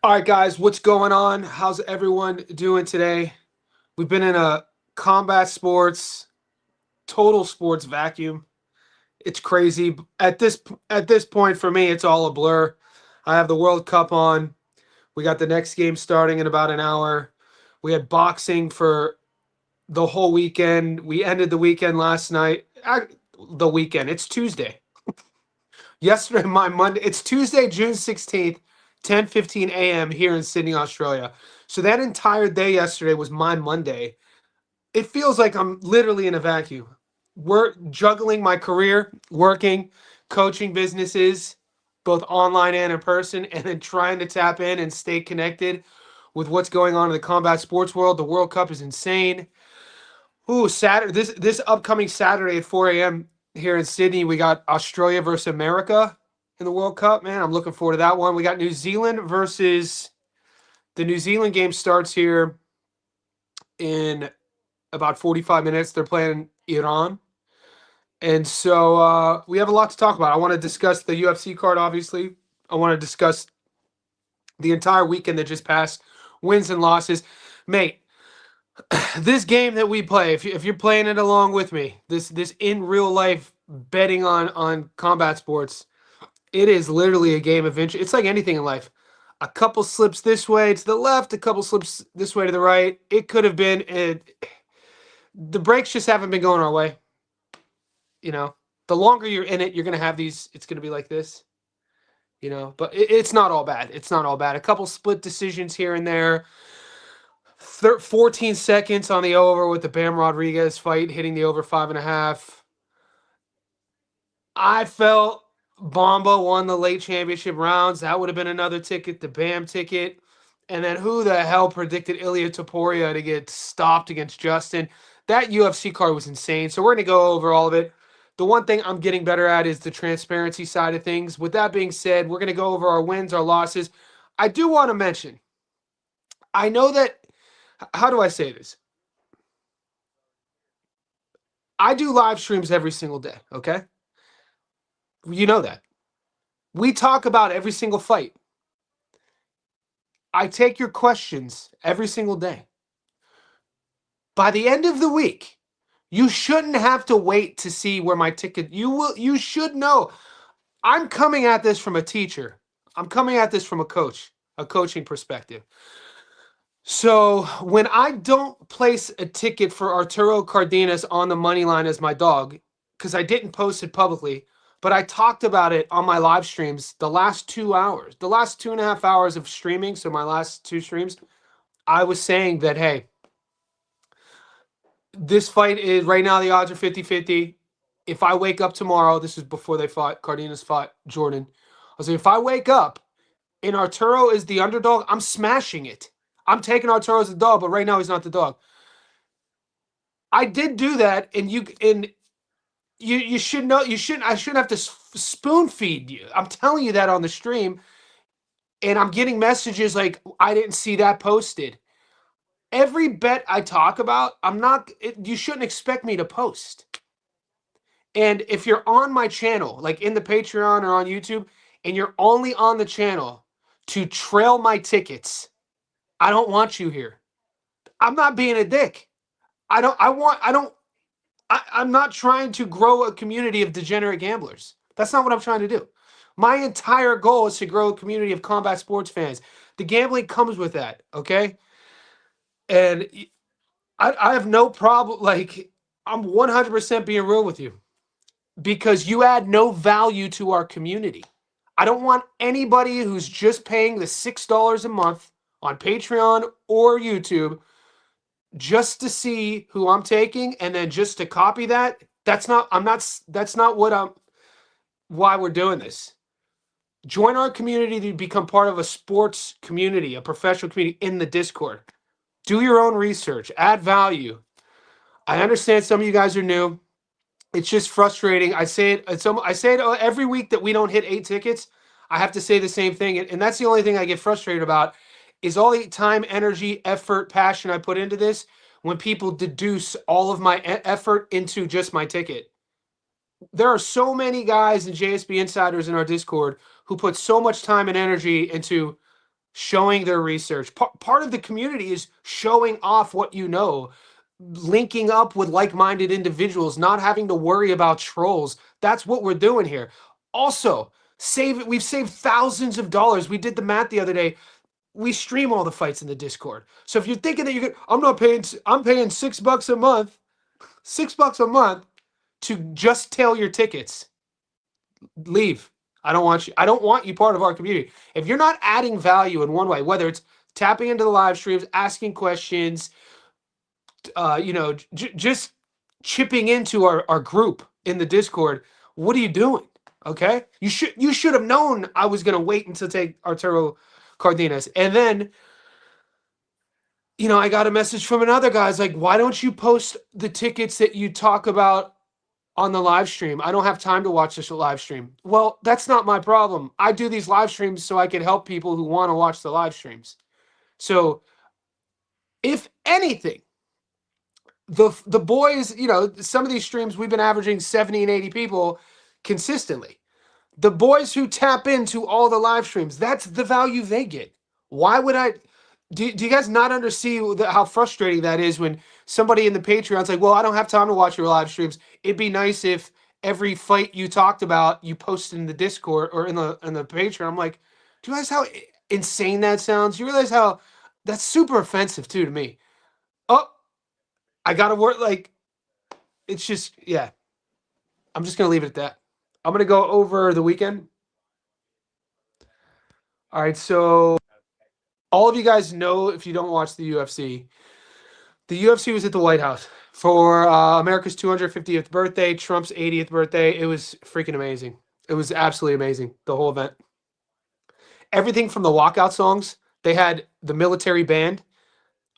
All right, guys, what's going on? How's everyone doing today? We've been in a combat sports, total sports vacuum. It's crazy. At this point for me, it's all a blur. I have the World Cup on. We got the next game starting in about an hour. We had boxing for the whole weekend. We ended the weekend last night. The weekend. It's Tuesday. Yesterday, my Monday. It's Tuesday, June 16th, 10:15 a.m. here in Sydney, Australia. So that entire day yesterday was my Monday. It feels like I'm literally in a vacuum. We're juggling my career, working, coaching businesses, both online and in person, and then trying to tap in and stay connected with what's going on in the combat sports world. The World Cup is insane. Ooh, Saturday, this upcoming Saturday at 4 a.m. here in Sydney, we got Australia versus America in the World Cup. Man, I'm looking forward to that one. We got New Zealand versus the New Zealand game starts here in about 45 minutes. They're playing Iran. And so we have a lot to talk about. I want to discuss the UFC card, obviously. I want to discuss the entire weekend that just passed, wins and losses. Mate, this game that we play, if you're playing it along with me, this in real life betting on combat sports, it is literally a game of interest. It's like anything in life. A couple slips this way to the left, a couple slips this way to the right. It could have been the breaks just haven't been going our way. You know, the longer you're in it, you're gonna have these. It's gonna be like this. You know, but it's not all bad. It's not all bad. A couple split decisions here and there. 14 seconds on the over with the Bam Rodriguez fight, hitting the over 5.5. I felt Bomba won the late championship rounds. That would have been another ticket, the Bam ticket. And then who the hell predicted Ilya Topuria to get stopped against Justin? That UFC card was insane. So we're going to go over all of it. The one thing I'm getting better at is the transparency side of things. With that being said, we're going to go over our wins, our losses. I do want to mention, I know that, how do I say this? I do live streams every single day, okay? You know that. We talk about every single fight. I take your questions every single day. By the end of the week, you shouldn't have to wait to see where my ticket. You should know. I'm coming at this from a teacher. I'm coming at this from a coach, a coaching perspective. So when I don't place a ticket for Arturo Cardenas on the money line as my dog, because I didn't post it publicly, but I talked about it on my live streams the last 2 hours, the last 2.5 hours of streaming. So my last two streams, I was saying that, hey, this fight is right now, the odds are 50-50. If I wake up tomorrow, this is before they fought, Cardenas fought Jordan. I was like, if I wake up and Arturo is the underdog, I'm smashing it. I'm taking Arturo as the dog, but right now he's not the dog. I did do that, and you should know. You shouldn't. I shouldn't have to spoon feed you. I'm telling you that on the stream, and I'm getting messages like I didn't see that posted. Every bet I talk about, I'm not. You shouldn't expect me to post. And if you're on my channel, like in the Patreon or on YouTube, and you're only on the channel to trail my tickets, I don't want you here. I'm not being a dick. I'm not trying to grow a community of degenerate gamblers. That's not what I'm trying to do. My entire goal is to grow a community of combat sports fans. The gambling comes with that, okay? And I have no problem. Like, I'm 100% being real with you because you add no value to our community. I don't want anybody who's just paying the $6 a month on Patreon or YouTube just to see who I'm taking and then just to copy that. That's not why we're doing this. Join our community to become part of a sports community, a professional community in the Discord. Do your own research, add value. I understand some of you guys are new. It's just frustrating. I say it every week that we don't hit 8 tickets. I have to say the same thing, and that's the only thing I get frustrated about is all the time, energy, effort, passion I put into this when people deduce all of my effort into just my ticket. There are so many guys and JSB insiders in our Discord who put so much time and energy into showing their research. Part of the community is showing off what you know, linking up with like-minded individuals, not having to worry about trolls. That's what we're doing here. Also, we've saved thousands of dollars. We did the math the other day. We stream all the fights in the Discord. So if you're thinking that I'm paying $6 a month, $6 a month to just tail your tickets. Leave. I don't want you. I don't want you part of our community. If you're not adding value in one way, whether it's tapping into the live streams, asking questions, just chipping into our group in the Discord, what are you doing? Okay, you should have known I was gonna wait until take Arturo Cardenas, and then I got a message from another guy. It's like, why don't you post the tickets that you talk about on the live stream? I don't have time to watch this live stream. Well, that's not my problem. I do these live streams so I can help people who want to watch the live streams. So, if anything, the boys, some of these streams we've been averaging 70 and 80 people consistently. The boys who tap into all the live streams, that's the value they get. Why would I? Do you guys not understand how frustrating that is when somebody in the Patreon's like, well, I don't have time to watch your live streams. It'd be nice if every fight you talked about, you posted in the Discord or in the Patreon. I'm like, do you realize how insane that sounds? You realize how that's super offensive too to me? Oh, I gotta work. Like, it's just, yeah. I'm just gonna leave it at that. I'm gonna go over the weekend. All right, so all of you guys know, if you don't watch the UFC was at the White House for America's 250th birthday, Trump's 80th birthday. It was freaking amazing. It was absolutely amazing, the whole event. Everything from the walkout songs, they had the military band.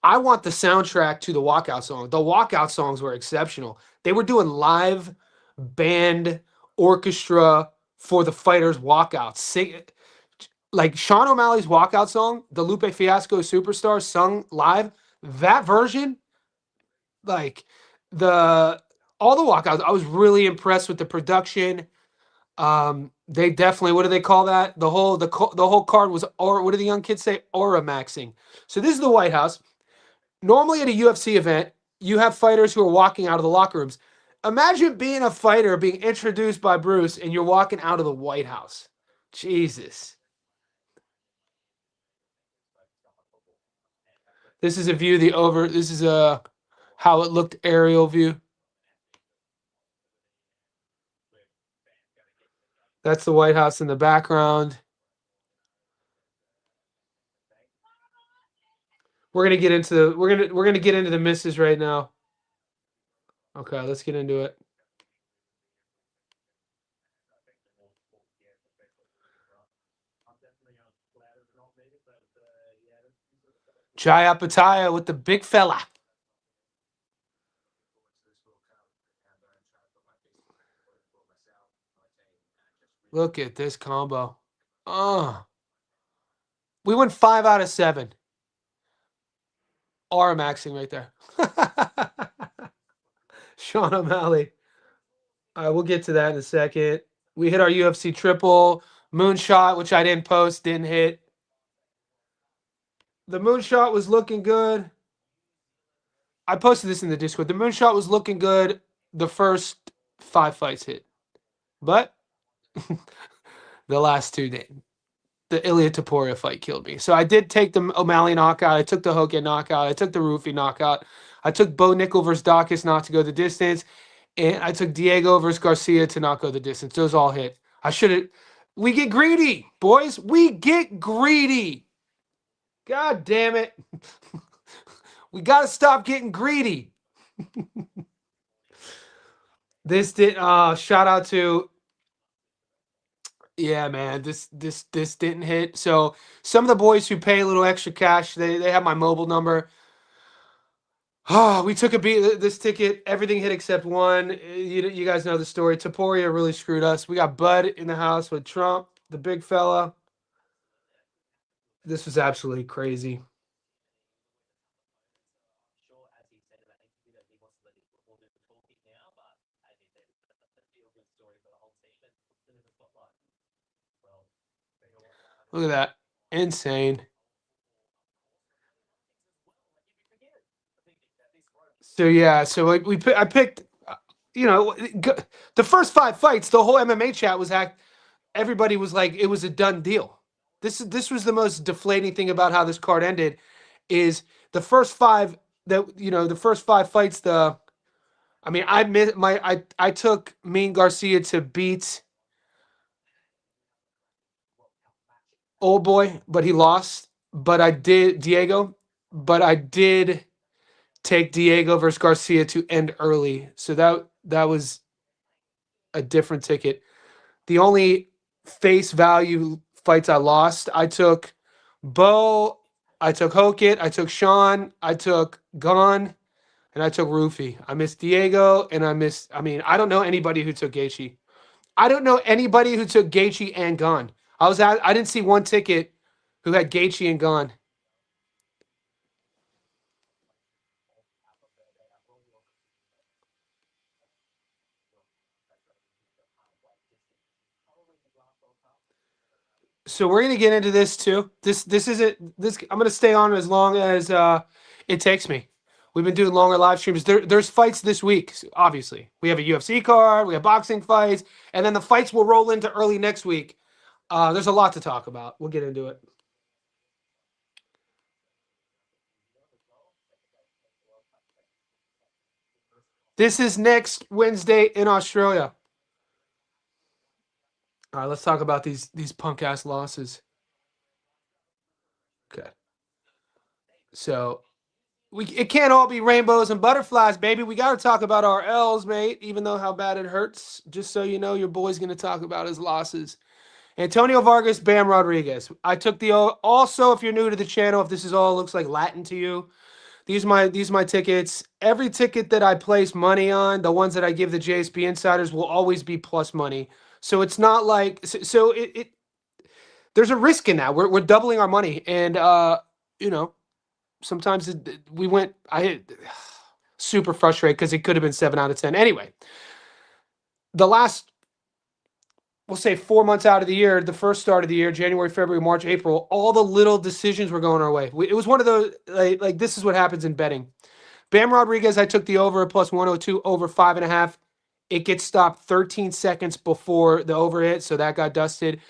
I want the soundtrack to the walkout song. The walkout songs were exceptional. They were doing live band orchestra for the fighters' walkouts. Like Sean O'Malley's walkout song, the Lupe Fiasco Superstar sung live, that version, like the all the walkouts, I was really impressed with the production. They definitely, what do they call that? The whole card was, or what do the young kids say? Aura maxing. So this is the White House. Normally at a UFC event, you have fighters who are walking out of the locker rooms. Imagine being a fighter being introduced by Bruce and you're walking out of the White House. Jesus. This is a view of the over. This is a how it looked aerial view. That's the White House in the background. We're gonna get into the misses right now. Okay, let's get into it. Jaya Pataya with the big fella. Look at this combo. We went 5 out of 7. R maxing right there. Sean O'Malley. All right, we'll get to that in a second. We hit our UFC triple moonshot, which I didn't post, didn't hit. The moonshot was looking good. I posted this in the Discord. The moonshot was looking good. The first 5 fights hit. But the last 2 didn't. The Ilya Taporia fight killed me. So I did take the O'Malley knockout. I took the Hogan knockout. I took the Rufy knockout. I took Bo Nickel versus Dawkins not to go the distance. And I took Diego versus Garcia to not go the distance. Those all hit. I should have. We get greedy, boys. We get greedy. God damn it. We got to stop getting greedy. This did. Shout out to. Yeah, man. This didn't hit. So some of the boys who pay a little extra cash, they have my mobile number. Oh, we took a beat. This ticket, everything hit except one. You guys know the story. Taporia really screwed us. We got Bud in the house with Trump, the big fella. This was absolutely crazy. Look at that. Insane. So yeah, so I picked, you know, the first 5 fights. The whole MMA chat was everybody was like it was a done deal. This was the most deflating thing about how this card ended, is the first five the first 5 fights. I mean, I took Mean Garcia to beat Old Boy, but he lost. But I did Diego, but I did take Diego versus Garcia to end early. So that was a different ticket. The only face value fights I lost, I took Bo, I took Hokit, I took Sean, I took Gon, and I took Rufy. I missed Diego, and I mean, I don't know anybody who took Gaethje. I don't know anybody who took Gaethje and Gon. I didn't see one ticket who had Gaethje and Gon. So we're gonna get into this too. This isn't this. I'm gonna stay on as long as it takes me. We've been doing longer live streams. There's fights this week. Obviously, we have a UFC card. We have boxing fights, and then the fights will roll into early next week. There's a lot to talk about. We'll get into it. This is next Wednesday in Australia. All right, let's talk about these punk ass losses. Okay, so it can't all be rainbows and butterflies, baby. We got to talk about our L's, mate. Even though how bad it hurts, just so you know, your boy's going to talk about his losses. Antonio Vargas, Bam Rodriguez. I took the also. If you're new to the channel, if this is all looks like Latin to you, these my tickets. Every ticket that I place money on, the ones that I give the JSP insiders will always be plus money. So it's not like it there's a risk in that. We're doubling our money, and you know sometimes we went. I hit super frustrated because it could have been 7 out of 10. Anyway, the last we'll say 4 months out of the year, the first start of the year, January, February, March, April, all the little decisions were going our way. It was one of those like this is what happens in betting. Bam Rodriguez, I took the over at plus 102, over 5.5. It gets stopped 13 seconds before the over hit, so that got dusted.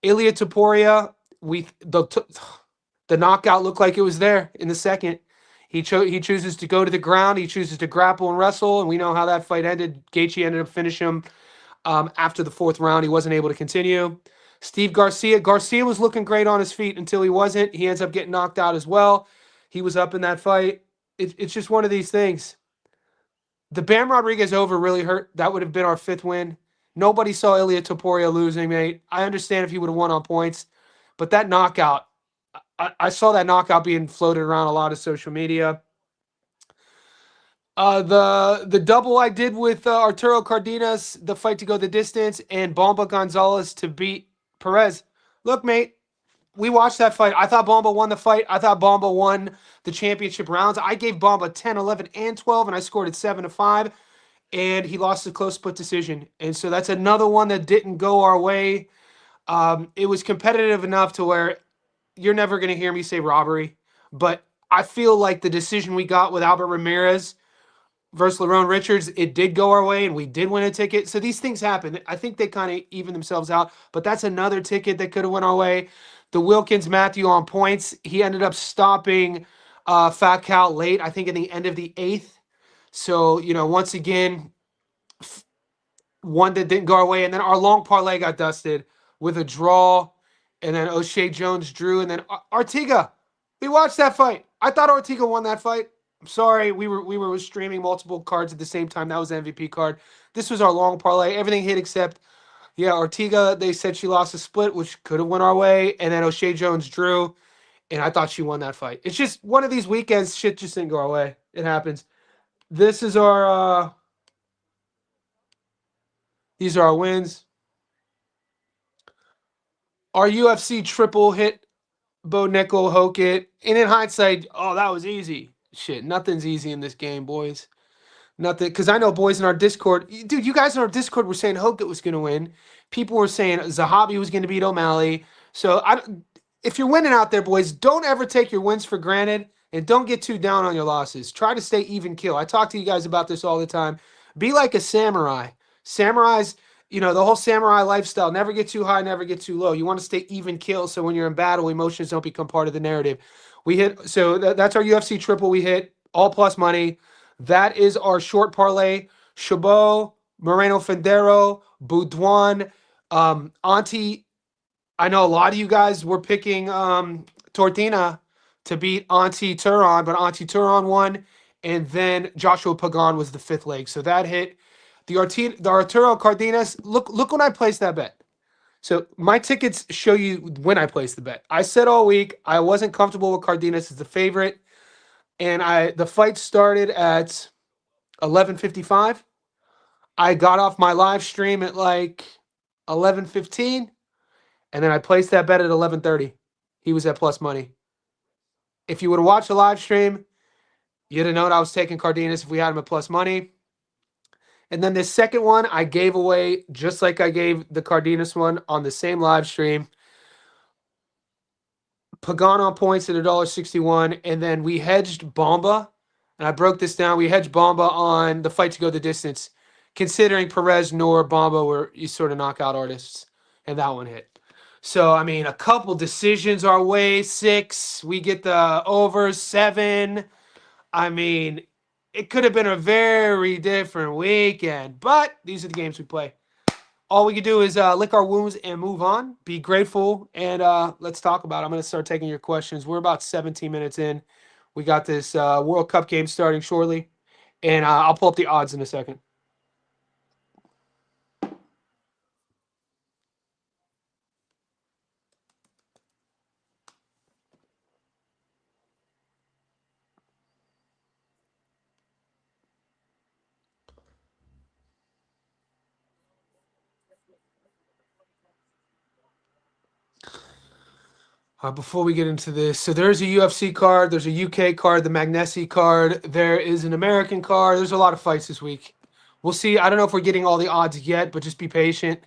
Ilya Taporia, the knockout looked like it was there in the second. He chooses to go to the ground. He chooses to grapple and wrestle, and we know how that fight ended. Gaethje ended up finishing him after the 4th round. He wasn't able to continue. Steve Garcia. Garcia was looking great on his feet until he wasn't. He ends up getting knocked out as well. He was up in that fight. It's just one of these things. The Bam Rodriguez over really hurt. That would have been our 5th win. Nobody saw Ilya Topuria losing, mate. I understand if he would have won on points, but that knockout, I saw that knockout being floated around a lot of social media. The double I did with Arturo Cardenas, the fight to go the distance, and Bomba Gonzalez to beat Perez. Look, mate, we watched that fight. I thought Bomba won the fight. I thought Bomba won the championship rounds. I gave Bomba 10, 11, and 12, and I scored it 7-5, and he lost a close split decision. And so that's another one that didn't go our way. It was competitive enough to where you're never going to hear me say robbery, but I feel like the decision we got with Albert Ramirez versus Lerone Richards, it did go our way and we did win a ticket. So these things happen. I think they kind of even themselves out, but that's another ticket that could have went our way. The Wilkins Matthew on points, he ended up stopping Fat Cal late, I think in the end of the 8th. So, once again, one that didn't go our way. And then our long parlay got dusted with a draw. And then O'Shea Jones drew. And then Ortega. We watched that fight. I thought Ortega won that fight. I'm sorry. We were streaming multiple cards at the same time. That was the MVP card. This was our long parlay. Everything hit except, Ortega, they said she lost a split, which could have went our way. And then O'Shea Jones drew. And I thought she won that fight. It's just one of these weekends, shit just didn't go our way. It happens. This is our these are our wins. Our UFC triple hit Bo Nickel, Hokit. And in hindsight, oh, that was easy. Shit, nothing's easy in this game, boys. Nothing, because I know boys in our Discord, dude, you guys in our Discord were saying Hokit was going to win. People were saying Zahabi was going to beat O'Malley. So if you're winning out there, boys, don't ever take your wins for granted. And don't get too down on your losses. Try to stay even kill. I talk to you guys about this all the time. Be like a samurai. Samurais, the whole samurai lifestyle, never get too high, never get too low. You want to stay even kill so when you're in battle, emotions don't become part of the narrative. We hit, so that's our UFC triple we hit, all plus money. That is our short parlay. Chabot, Moreno Fendero, Boudouin, Auntie. I know a lot of you guys were picking Tortina to beat Auntie Turon, but Auntie Turon won, and then Joshua Pagan was the fifth leg. So that hit the Arturo Cardenas. Look when I placed that bet. So my tickets show you when I placed the bet. I said all week I wasn't comfortable with Cardenas as the favorite, and the fight started at 11:55. I got off my live stream at like 11:15, and then I placed that bet at 11:30. He was at plus money. If you would have watched the live stream, you'd have known I was taking Cardenas if we had him at plus money. And then this second one, I gave away just like I gave the Cardenas one on the same live stream. Pagan on points at $1.61, and then we hedged Bomba, and I broke this down. We hedged Bomba on the fight to go the distance, considering Perez nor Bomba were sort of knockout artists, and that one hit. So, I mean, a couple decisions our way, 6. We get the over 7. I mean, it could have been a very different weekend, but these are the games we play. All we can do is lick our wounds and move on. Be grateful, and let's talk about it. I'm going to start taking your questions. We're about 17 minutes in. We got this World Cup game starting shortly, and I'll pull up the odds in a second. Before we get into this, so there's a UFC card, there's a UK card, the Magnessi card, there is an American card. There's a lot of fights this week. We'll see. I don't know if we're getting all the odds yet, but just be patient.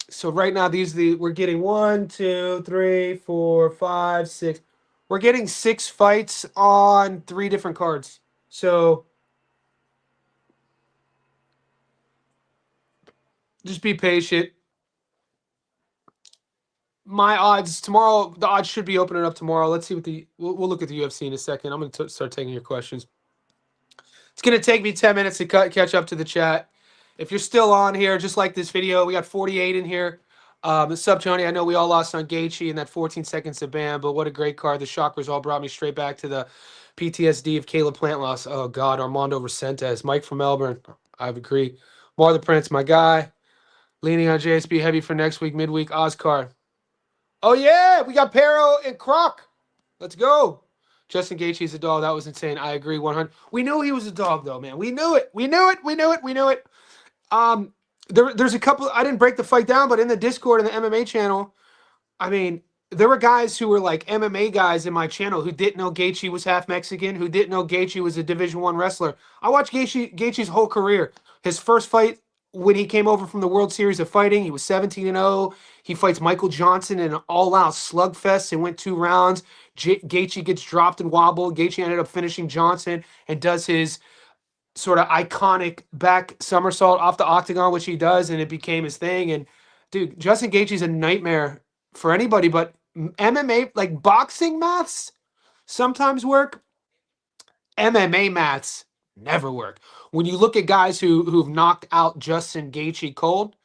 So right now, we're getting 1, 2, 3, 4, 5, 6. We're getting 6 fights on 3 different cards. So just be patient. My odds tomorrow, the odds should be opening up tomorrow. Let's see what we'll look at the UFC in a second. I'm going to start taking your questions. It's going to take me 10 minutes to catch up to the chat. If you're still on here, just like this video, we got 48 in here. Sub Tony, I know we all lost on Gaethje in that 14 seconds of ban, but what a great card. The chakras all brought me straight back to the PTSD of Caleb Plant loss. Oh, God, Armando Resentes. Mike from Melbourne. I agree. Mar the Prince, my guy. Leaning on JSP heavy for next week, midweek Oscar. Oh, yeah, we got Pero and Croc. Let's go. Justin Gaethje's a dog. That was insane. I agree 100. We knew he was a dog, though, man. We knew it. We knew it. We knew it. We knew it. There's a couple. I didn't break the fight down, but in the Discord and the MMA channel, I mean, there were guys who were like MMA guys in my channel who didn't know Gaethje was half Mexican, who didn't know Gaethje was a Division I wrestler. I watched Gaethje's whole career. His first fight when he came over from the World Series of Fighting, he was 17-0. He fights Michael Johnson in an all-out slugfest and went 2 rounds. Gaethje gets dropped and wobbled. Gaethje ended up finishing Johnson and does his sort of iconic back somersault off the octagon, which he does, and it became his thing. And dude, Justin Gaethje's a nightmare for anybody, but MMA, like boxing maths, sometimes work. MMA maths never work. When you look at guys who've knocked out Justin Gaethje cold,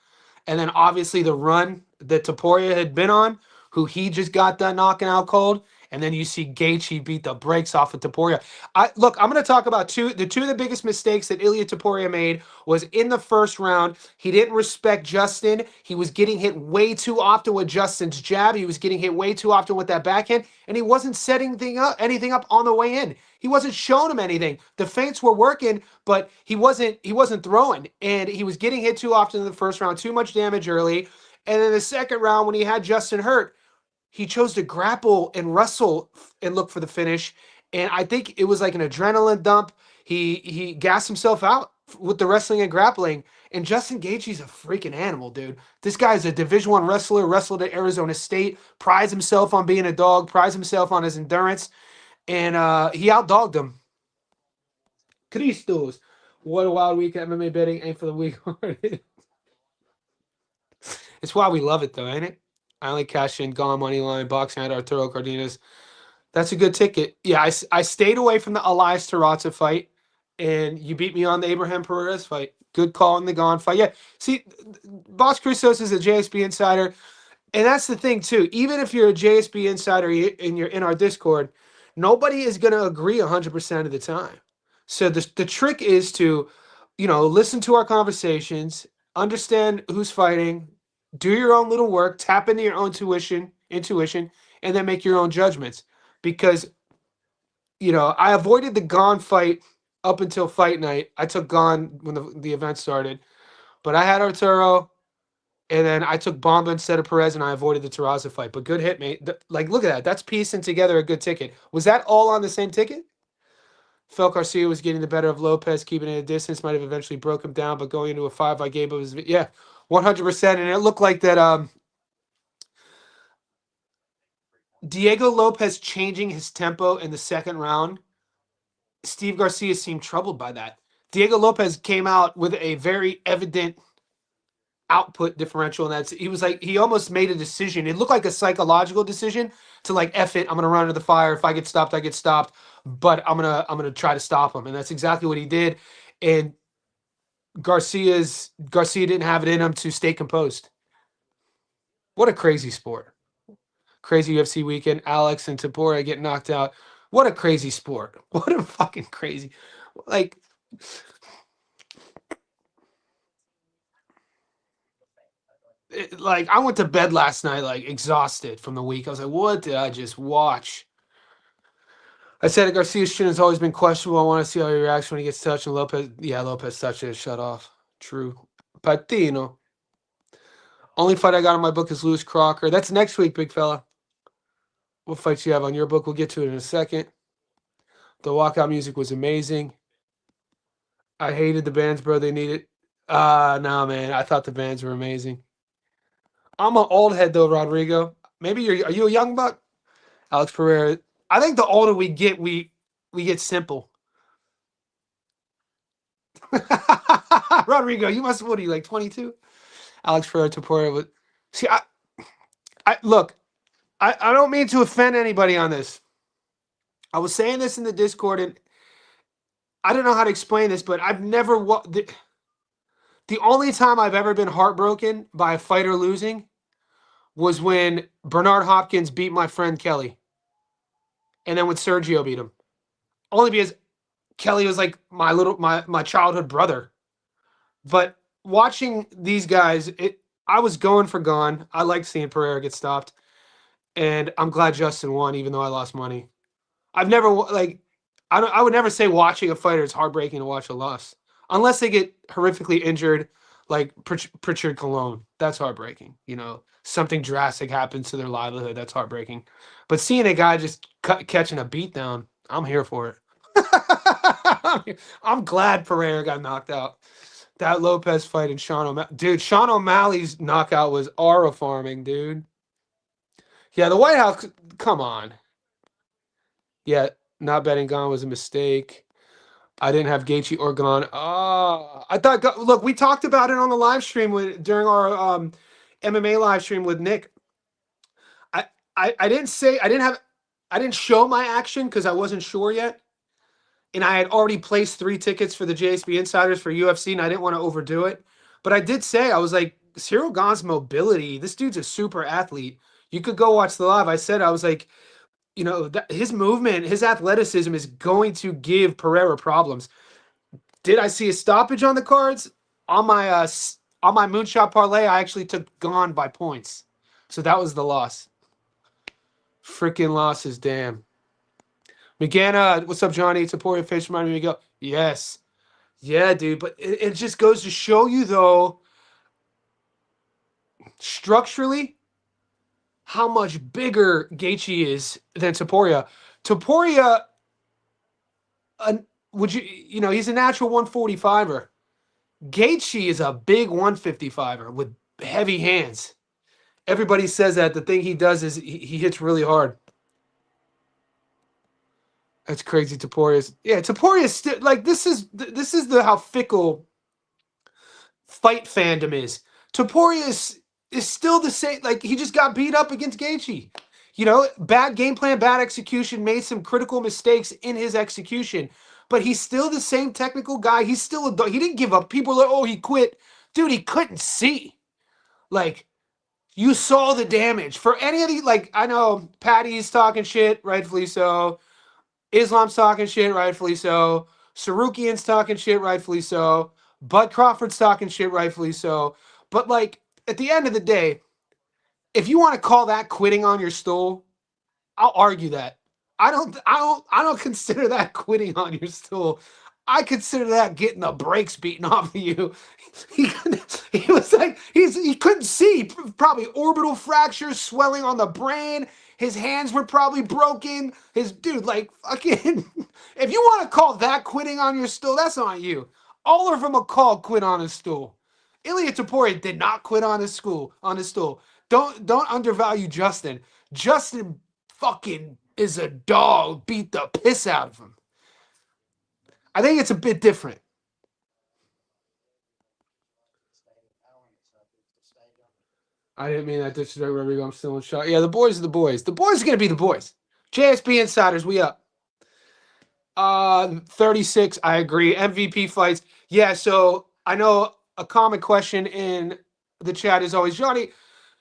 and then obviously the run that Topuria had been on, who he just got done knocking out cold, and then you see Gaethje beat the brakes off of Topuria. I'm going to talk about two of the biggest mistakes that Ilia Topuria made was in the first round. He didn't respect Justin. He was getting hit way too often with Justin's jab. He was getting hit way too often with that backhand, and he wasn't setting anything up on the way in. He wasn't showing him anything. The feints were working, but he wasn't throwing, and he was getting hit too often in the first round. Too much damage early, and then the second round when he had Justin hurt, he chose to grapple and wrestle and look for the finish. And I think it was like an adrenaline dump. He gassed himself out. with the wrestling and grappling. And Justin Gaethje's a freaking animal, dude. This guy's a Division One wrestler, wrestled at Arizona State, prides himself on being a dog, prides himself on his endurance, and he outdogged him. Christos. What a wild week. MMA betting ain't for the weak. It's why we love it, though, ain't it? I only cashed in Gone Money Line, boxing at Arturo Cardenas. That's a good ticket. Yeah, I stayed away from the Elias Terrazza fight, and you beat me on the Abraham Perez fight. Good call in the Gone fight. Yeah, see, Boss Christos is a JSB insider, and that's the thing, too. Even if you're a JSB insider and you're in our Discord, nobody is going to agree 100% of the time. So the trick is to, listen to our conversations, understand who's fighting, do your own little work, tap into your own intuition, and then make your own judgments. Because, I avoided the Gone fight up until fight night. I took Gone when the event started, but I had Arturo, and then I took Bomba instead of Perez, and I avoided the Terrazza fight. But good hit, mate. Look at that. That's piecing together a good ticket. Was that all on the same ticket? Fel Garcia was getting the better of Lopez, keeping it a distance. Might have eventually broke him down, but going into a 5, I gave him his. Yeah, 100%. And it looked like that Diego Lopez changing his tempo in the second round. Steve Garcia seemed troubled by that. Diego Lopez came out with a very evident output differential, and he was like, he almost made a decision. It looked like a psychological decision to like, F it, I'm gonna run into the fire. If I get stopped, I get stopped, but I'm gonna try to stop him. And that's exactly what he did. And Garcia didn't have it in him to stay composed. What a crazy sport. Crazy UFC weekend. Alex and Tabora get knocked out. What a crazy sport. What a fucking crazy. Like, I went to bed last night like exhausted from the week. I was like, what did I just watch? I said Garcia's chin has always been questionable. I want to see how he reacts when he gets touched. And Lopez touched it. Shut off. True. Patino. Only fight I got on my book is Lewis Crocker. That's next week, big fella. What fights you have on your book? We'll get to it in a second. The walkout music was amazing. I hated the bands, bro. They needed. No, man. I thought the bands were amazing. I'm an old head though, Rodrigo. Maybe are you a young buck? Alex Pereira. I think the older we get, we get simple. Rodrigo, you must, what are you, like 22? Alex Pereira Tapora was. See, I look, I don't mean to offend anybody on this. I was saying this in the Discord, and I don't know how to explain this, but I've never the only time I've ever been heartbroken by a fighter losing was when Bernard Hopkins beat my friend Kelly, and then when Sergio beat him. Only because Kelly was like my childhood brother. But watching these guys, I was going for Gone. I liked seeing Pereira get stopped, and I'm glad Justin won, even though I lost money. I've never I would never say watching a fighter is heartbreaking to watch a loss, unless they get horrifically injured, like Pritchard Colon. That's heartbreaking. Something drastic happens to their livelihood. That's heartbreaking. But seeing a guy just catching a beatdown, I'm here for it. I'm glad Pereira got knocked out. That Lopez fight and Sean O'Malley. Dude, Sean O'Malley's knockout was aura-farming, dude. Yeah, the White House, come on. Yeah, not betting Gone was a mistake. I didn't have Gaethje or Gone. I thought, look, we talked about it on the live stream during our MMA live stream with Nick. I didn't say, I didn't show my action because I wasn't sure yet. And I had already placed 3 tickets for the JSB Insiders for UFC, and I didn't want to overdo it. But I did say, I was like, Cyril Gane's mobility, this dude's a super athlete. You could go watch the live. I said, I was like, his movement, his athleticism is going to give Pereira problems. Did I see a stoppage on the cards? On my moonshot parlay, I actually took Gone by points. So that was the loss. Freaking losses, damn. McGanna, what's up, Johnny? It's a poor fish. Remind me to go. Yes. Yeah, dude. But it just goes to show you, though, structurally, how much bigger Gaethje is than Topuria. Topuria, he's a natural 145er. Gaethje is a big 155er with heavy hands. Everybody says that. The thing he does is he hits really hard. That's crazy. Toporia's, yeah, Toporia's still like this is the how fickle fight fandom is. Topuria is still the same. Like he just got beat up against Gaethje. You know, bad game plan, bad execution, made some critical mistakes in his execution, but he's still the same technical guy. He's still a he didn't give up. People are like, oh, he quit, dude. He couldn't see. Like you saw the damage for any of the like. I know Patty's talking shit, rightfully so. Islam's talking shit, rightfully so. Sarukian's talking shit, rightfully so. Bud Crawford's talking shit, rightfully so. But like at the end of the day, if you want to call that quitting on your stool, I'll argue that. I don't consider that quitting on your stool. I consider that getting the brakes beaten off of you. He, he was like he couldn't see, probably orbital fractures, swelling on the brain. His hands were probably broken. His dude, like fucking. If you want to call that quitting on your stool, that's on you. All of them are called quit on his stool. Ilya Taporia did not quit on his stool. Don't undervalue Justin. Justin fucking is a dog. Beat the piss out of him. I think it's a bit different. I didn't mean that disrespect, Rodrigo. I'm still in shock. Yeah, the boys are the boys. The boys are gonna be the boys. JSB Insiders, we up. 36. I agree. MVP fights. Yeah. So I know a common question in the chat is always Johnny.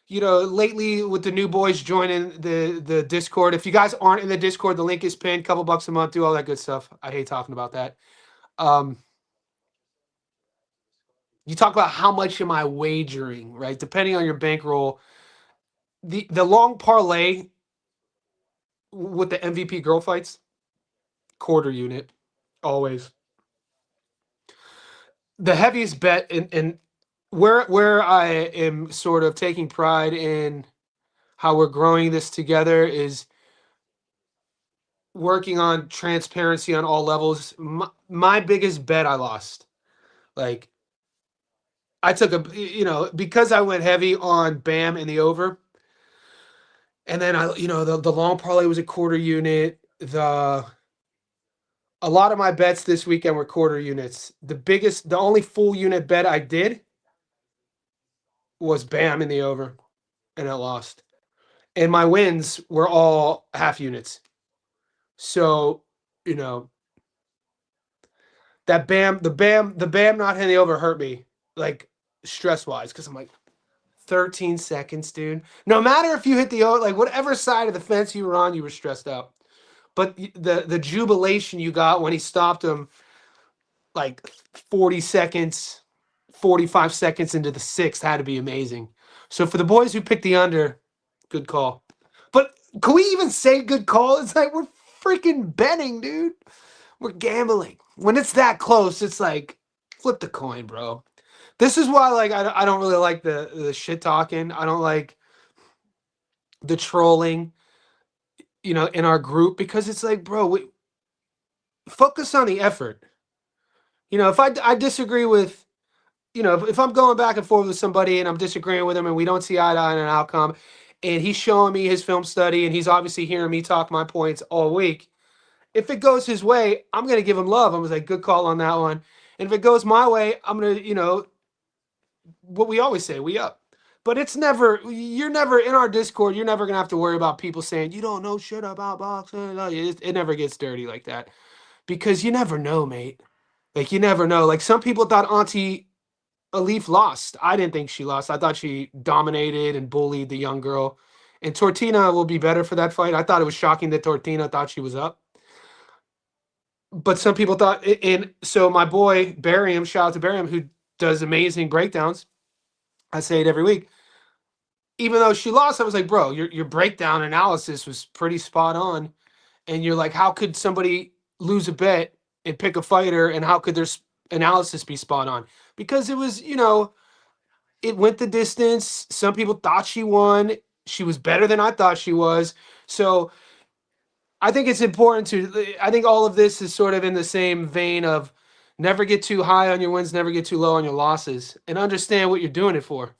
You know, lately with the new boys joining the Discord. If you guys aren't in the Discord, the link is pinned. Couple bucks a month. Do all that good stuff. I hate talking about that. Um, you talk about how much am I wagering, right? Depending on your bankroll, the long parlay with the MVP girl fights, quarter unit, always. The heaviest bet in where I am sort of taking pride in how we're growing this together is working on transparency on all levels. My biggest bet I lost. Like I took because I went heavy on Bam and the over. And then the long parlay was a quarter unit. A lot of my bets this weekend were quarter units. The only full unit bet I did was Bam in the over, and I lost. And my wins were all half units. So, you know, the Bam not hitting the over hurt me, like stress wise, because I'm like 13 seconds, dude. No matter if you hit the over, like whatever side of the fence you were on, you were stressed out. But the jubilation you got when he stopped him like 40 seconds, 45 seconds into the sixth had to be amazing. So for the boys who picked the under, good call. But can we even say good call? It's like we're freaking betting, dude. We're gambling. When it's that close, it's like flip the coin, bro. This is why like I don't really like the shit talking. I don't like the trolling, in our group because it's like, bro, focus on the effort. If I disagree with, if I'm going back and forth with somebody and I'm disagreeing with him and we don't see eye to eye on an outcome, and he's showing me his film study and he's obviously hearing me talk my points all week, if it goes his way, I'm going to give him love. I'm going to say, good call on that one. And if it goes my way, I'm going to, what we always say, we up. But you're never in our Discord, you're never going to have to worry about people saying, you don't know shit about boxing. It never gets dirty like that. Because you never know, mate. Like, you never know. Like, some people thought Auntie Alif lost. I didn't think she lost. I thought she dominated and bullied the young girl. And Tortina will be better for that fight. I thought it was shocking that Tortina thought she was up. But some people thought, and so my boy Barium, shout out to Barium, who does amazing breakdowns. I say it every week. Even though she lost, I was like, bro, your breakdown analysis was pretty spot on. And you're like, how could somebody lose a bet and pick a fighter, and how could their analysis be spot on? Because it was, it went the distance. Some people thought she won. She was better than I thought she was. So I think it's important I think all of this is sort of in the same vein of Never get too high on your wins, never get too low on your losses, and understand what you're doing it for.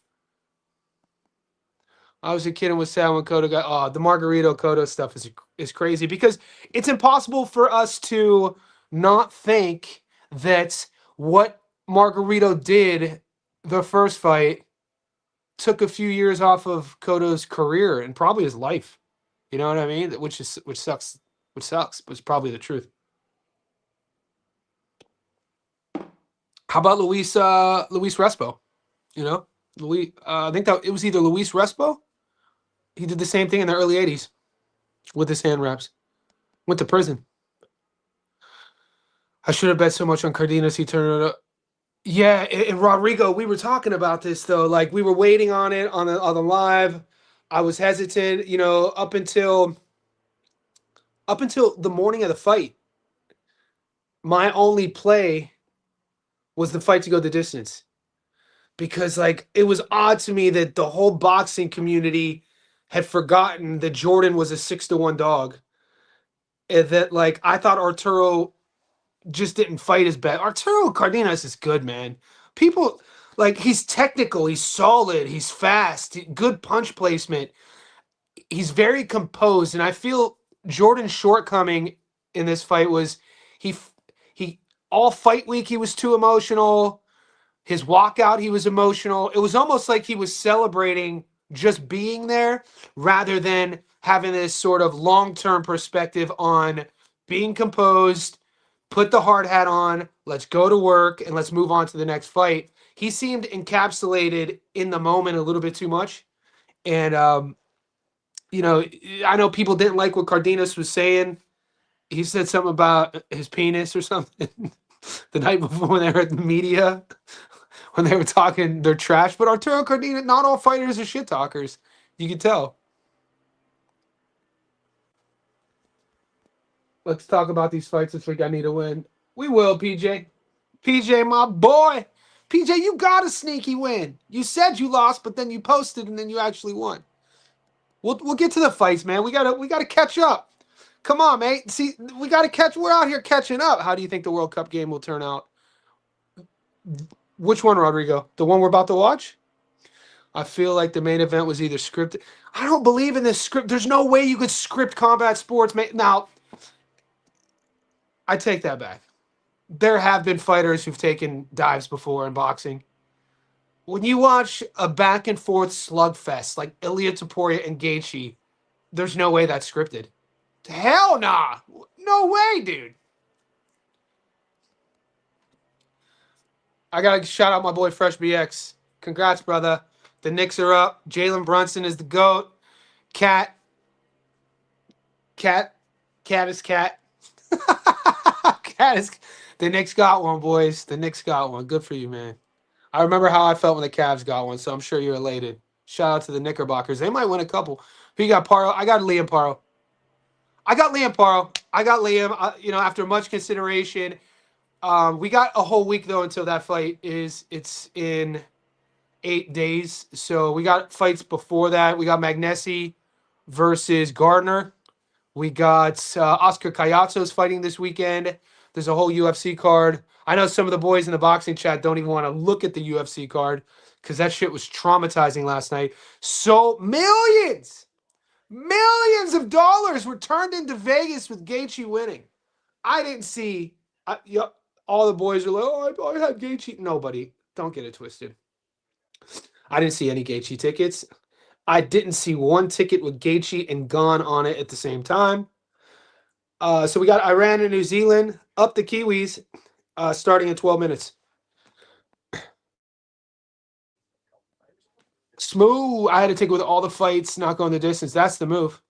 I was a kid and was sad when Cotto got. Oh, the Margarito Cotto stuff is crazy because it's impossible for us to not think that what Margarito did the first fight took a few years off of Cotto's career and probably his life. You know what I mean? Which sucks, but it's probably the truth. How about Luis Respo? You know, Luis. I think that it was either Luis Respo. He did the same thing in the early '80s with his hand wraps. Went to prison. I should have bet so much on Cardenas. He turned it up. Yeah, and Rodrigo, we were talking about this though. Like we were waiting on it on the live. I was hesitant, up until the morning of the fight. My only play was the fight to go the distance. Because like it was odd to me that the whole boxing community had forgotten that Jordan was a 6-1 dog. And that like I thought Arturo just didn't fight as bad. Arturo Cardenas is good, man. People like he's technical, he's solid, he's fast, good punch placement. He's very composed, and I feel Jordan's shortcoming in this fight was he he all fight week he was too emotional. His walkout, he was emotional. It was almost like he was celebrating just being there rather than having this sort of long-term perspective on being composed, put the hard hat on, let's go to work, and let's move on to the next fight. He seemed encapsulated in the moment a little bit too much. And, I know people didn't like what Cardenas was saying. He said something about his penis or something the night before when they were at the media, when they were talking their trash. But Arturo Cardenas, not all fighters are shit talkers. You can tell. Let's talk about these fights this week. I need to win. We will, PJ. PJ, my boy. PJ, you got a sneaky win. You said you lost, but then you posted and then you actually won. We'll get to the fights, man. We gotta catch up. Come on, mate. See, we gotta catch. We're out here catching up. How do you think the World Cup game will turn out? Which one, Rodrigo? The one we're about to watch? I feel like the main event was either scripted. I don't believe in this script. There's no way you could script combat sports. Now, I take that back. There have been fighters who've taken dives before in boxing. When you watch a back and forth slugfest like Ilia Topuria and Gaethje, there's no way that's scripted. Hell nah. No way, dude. I gotta shout out my boy Fresh BX. Congrats, brother. The Knicks are up. Jalen Brunson is the GOAT. Cat is cat. Cat is. The Knicks got one, boys. The Knicks got one. Good for you, man. I remember how I felt when the Cavs got one, so I'm sure you're elated. Shout out to the Knickerbockers. They might win a couple. Who you got, Paro? I got Liam Paro. I got Liam. After much consideration. We got a whole week, though, until that fight is. It's in 8 days. So we got fights before that. We got Magnessi versus Garner. We got Oscar Cayazzo's fighting this weekend. There's a whole UFC card. I know some of the boys in the boxing chat don't even want to look at the UFC card because that shit was traumatizing last night. So millions of dollars were turned into Vegas with Gaethje winning. I didn't see. All the boys are like, oh, I had Gaethje. Nobody. Don't get it twisted. I didn't see any Gaethje tickets. I didn't see one ticket with Gaethje and Gane on it at the same time. So we got Iran and New Zealand up the Kiwis starting in 12 minutes. Smooth. I had to take it with all the fights, not going the distance. That's the move.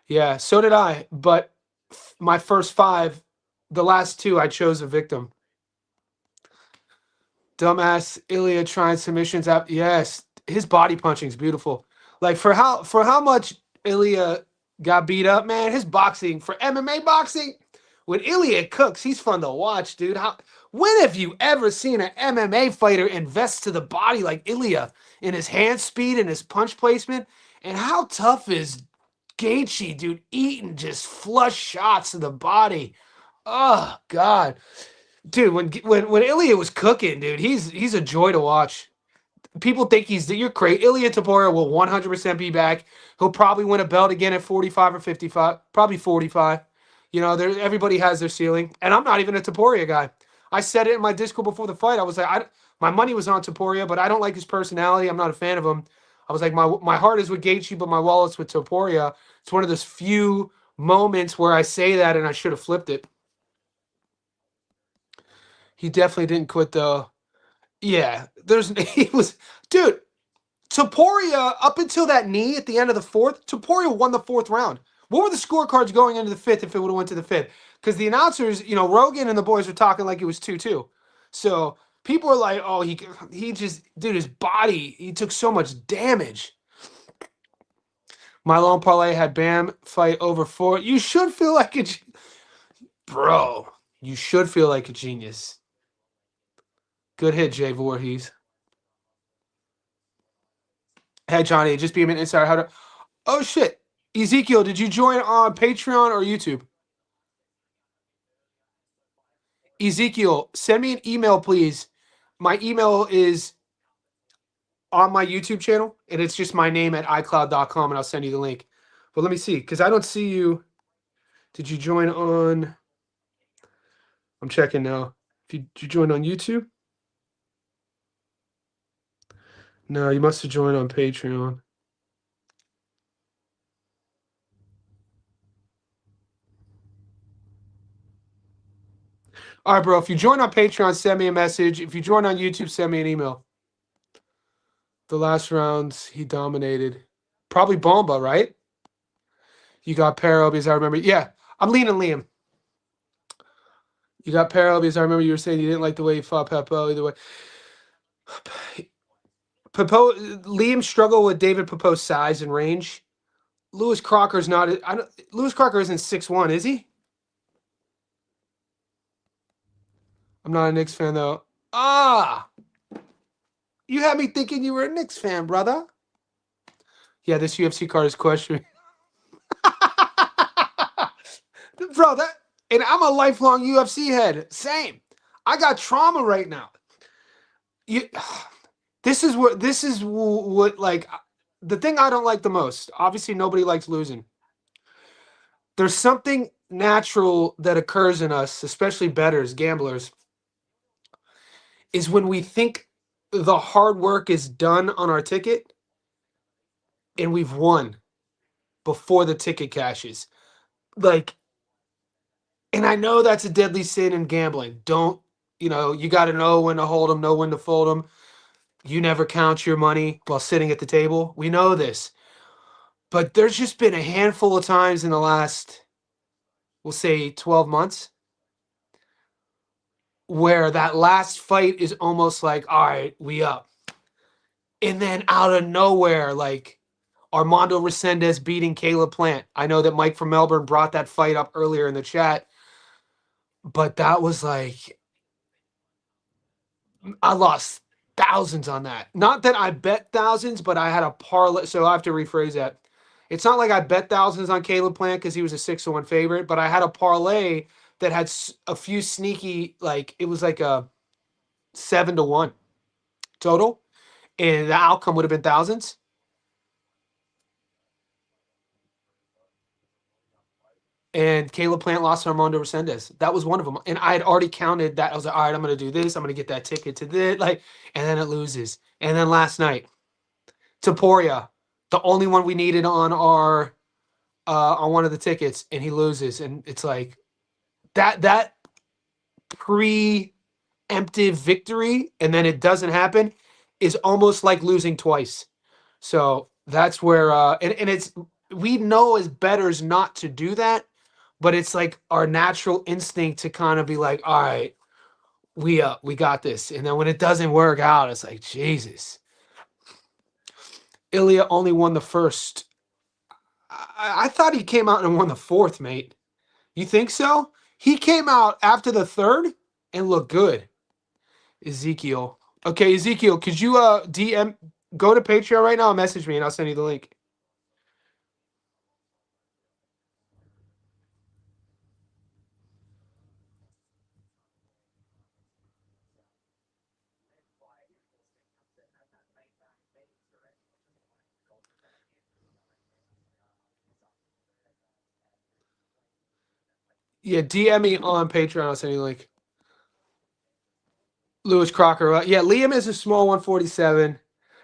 Yeah, so did I. But my first 5, the last 2, I chose a victim. Dumbass Ilya trying submissions up. Yes, his body punching is beautiful. Like for how much Ilya got beat up, man. His boxing for MMA boxing, when Ilya cooks, he's fun to watch, dude. When have you ever seen an MMA fighter invest to the body like Ilya in his hand speed and his punch placement? And how tough is Gaethje, dude? Eating just flush shots to the body. Oh God. Dude, when Ilya was cooking, dude, he's a joy to watch. People think you're crazy. Ilya Taporia will 100% be back. He'll probably win a belt again at 45 or 55, probably 45. You know, everybody has their ceiling, and I'm not even a Taporia guy. I said it in my Discord before the fight. I was like, my money was on Taporia, but I don't like his personality. I'm not a fan of him. I was like, my heart is with Gaethje, but my wallet's with Taporia. It's one of those few moments where I say that, and I should have flipped it. He definitely didn't quit though. Yeah, he was, dude. Taporia, up until that knee at the end of the fourth, Taporia won the fourth round. What were the scorecards going into the fifth if it would have went to the fifth? Because the announcers, Rogan and the boys were talking like it was 2-2. So people are like, oh, he just, dude, his body, he took so much damage. My long parlay had Bam fight over 4. You should feel like bro. You should feel like a genius. Good hit, Jay Voorhees. Hey, Johnny, just be an insider. How to? Oh shit, Ezekiel, did you join on Patreon or YouTube? Ezekiel, send me an email, please. My email is on my YouTube channel, and it's just my name at iCloud.com, and I'll send you the link. But let me see, because I don't see you. Did you join on? I'm checking now. Did you join on YouTube? No, you must have joined on Patreon. All right, bro. If you join on Patreon, send me a message. If you join on YouTube, send me an email. The last rounds, he dominated. Probably Bomba, right? You got Pero because I remember. Yeah, I'm leaning Liam. You got Pero because I remember you were saying you didn't like the way he fought Pepo. Either way, Pepo, Liam struggled with David Pepo's size and range. Lewis Crocker's not. Lewis Crocker isn't 6'1", is he? I'm not a Knicks fan though. Ah, you had me thinking you were a Knicks fan, brother. Yeah, this UFC card is questioning. Bro, and I'm a lifelong UFC head. Same. I got trauma right now. You, this is what like the thing I don't like the most. Obviously, nobody likes losing. There's something natural that occurs in us, especially bettors, gamblers, is when we think the hard work is done on our ticket and we've won before the ticket cashes. Like, and I know that's a deadly sin in gambling. Don't, you got to know when to hold them, know when to fold them. You never count your money while sitting at the table. We know this. But there's just been a handful of times in the last, we'll say 12 months, where that last fight is almost like, all right, we up. And then out of nowhere, like Armando Resendez beating Caleb Plant. I know that Mike from Melbourne brought that fight up earlier in the chat, but that was like, I lost thousands on that. Not that I bet thousands, but I had a parlay. So I have to rephrase that. It's not like I bet thousands on Caleb Plant because he was a 6-1 favorite, but I had a parlay that had a few sneaky, like it was like a 7-1 total, and the outcome would have been thousands. And Caleb Plant lost to Armando Resendez. That was one of them. And I had already counted that. I was like, all right, I'm going to do this. I'm going to get that ticket to this. Like, and then it loses. And then last night, Taporia, the only one we needed on one of the tickets, and he loses. And it's like that preemptive victory, and then it doesn't happen, is almost like losing twice. So that's where and it's, we know as bettors not to do that, but it's like our natural instinct to kind of be like, all right, we got this. And then when it doesn't work out, it's like, Jesus. Ilya only won the first. I thought he came out and won the fourth, mate. You think so? He came out after the third and looked good. Ezekiel. Okay, Ezekiel, could you DM, go to Patreon right now and message me and I'll send you the link. Yeah, DM me on Patreon. I'll send you a link. Lewis Crocker. Yeah, Liam is a small 147.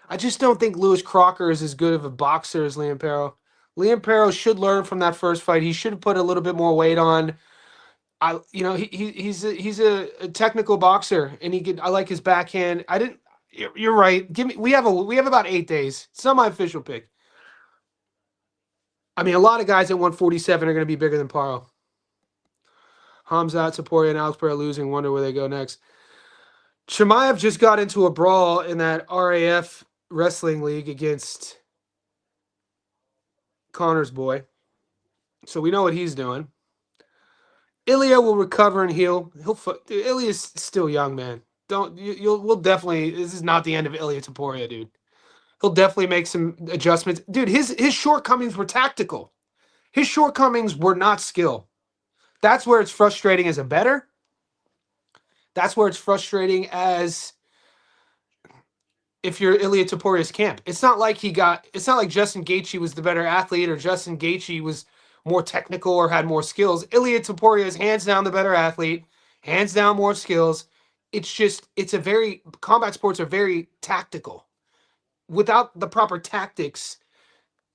I just don't think Lewis Crocker is as good of a boxer as Liam Perro. Liam Perro should learn from that first fight. He should have put a little bit more weight on. He's a technical boxer, and I like his backhand. I didn't. You're right. Give me. We have about 8 days. It's not my official pick. I mean, a lot of guys at 147 are going to be bigger than Paro. Hamzat, Taporia, and Alex Pereira losing. Wonder where they go next. Chimaev just got into a brawl in that RAF wrestling league against Connor's boy, so we know what he's doing. Ilya will recover and heal. Dude, Ilya's still young, man. Don't you, you'll we'll definitely. This is not the end of Ilya Taporia, dude. He'll definitely make some adjustments, dude. His shortcomings were tactical. His shortcomings were not skill. That's where it's frustrating as a bettor. That's where it's frustrating as if you're Ilya Taporia's camp. It's not like it's not like Justin Gaethje was the better athlete or Justin Gaethje was more technical or had more skills. Ilya Taporia is hands down the better athlete, hands down more skills. Combat sports are very tactical. Without the proper tactics,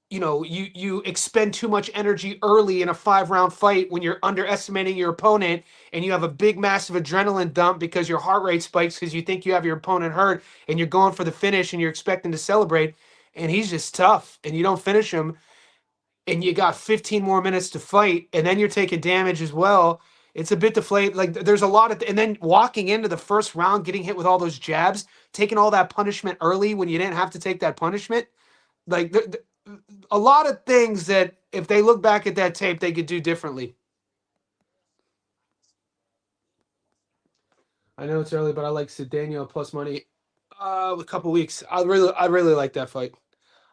you expend too much energy early in a 5-round fight when you're underestimating your opponent, and you have a big massive adrenaline dump because your heart rate spikes because you think you have your opponent hurt, and you're going for the finish and you're expecting to celebrate, and he's just tough and you don't finish him, and you got 15 more minutes to fight, and then you're taking damage as well. It's a bit deflated. Like, there's a lot and then walking into the first round, getting hit with all those jabs, taking all that punishment early when you didn't have to take that punishment. Like, a lot of things that if they look back at that tape, they could do differently. I know it's early, but I like Cedeno plus money. A couple weeks. I really like that fight.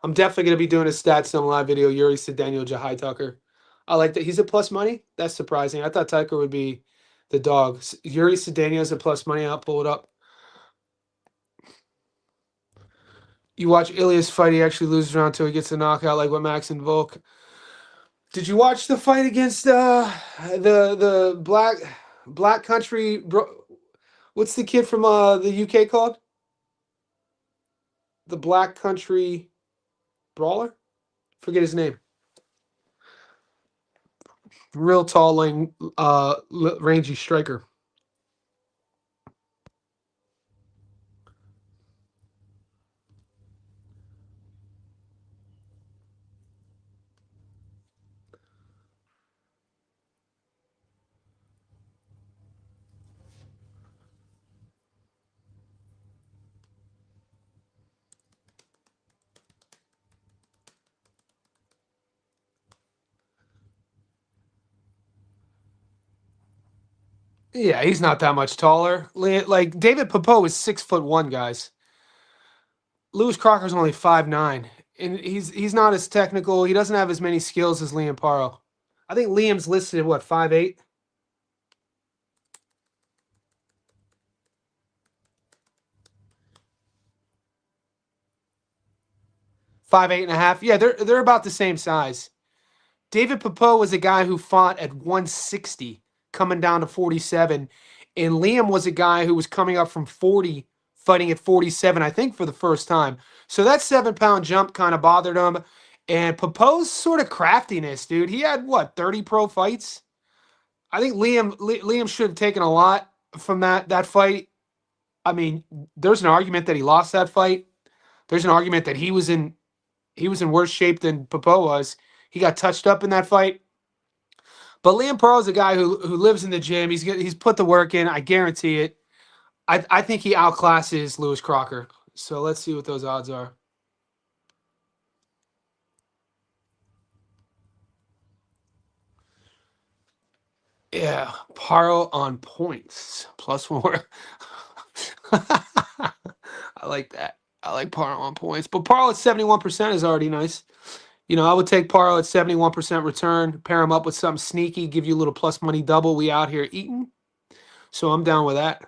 I'm definitely gonna be doing a stats on live video. Yuri Cedeno, Jahai Tucker. I like that. He's a plus money. That's surprising. I thought Tucker would be the dog. Yuri Cedeno is a plus money. I'll pull it up. You watch Ilya's fight. He actually loses round 2. He gets a knockout, like what Max and Volk. Did you watch the fight against the black country bro? What's the kid from the UK called? The Black Country Brawler? Forget his name. Real tall, rangy striker. Yeah, he's not that much taller. Like David Popo is 6'1", guys. Lewis Crocker's only 5'9", and he's not as technical. He doesn't have as many skills as Liam Paro. I think Liam's listed at what, 5'8"? 5'8.5". Yeah, they're about the same size. David Popo was a guy who fought at 160, coming down to 47. And Liam was a guy who was coming up from 40, fighting at 47, I think, for the first time. So that 7-pound jump kind of bothered him. And Popo's sort of craftiness, dude. He had, what, 30 pro fights? I think Liam should have taken a lot from that fight. I mean, there's an argument that he lost that fight. There's an argument that he was in worse shape than Popo was. He got touched up in that fight. But Liam Pearl is a guy who lives in the gym. He's put the work in. I guarantee it. I think he outclasses Lewis Crocker. So let's see what those odds are. Yeah, Paro on points +1. I like that. I like Paro on points, but Paro at 71% is already nice. I would take Paro at 71% return, pair him up with something sneaky, give you a little plus money double. We out here eating. So I'm down with that.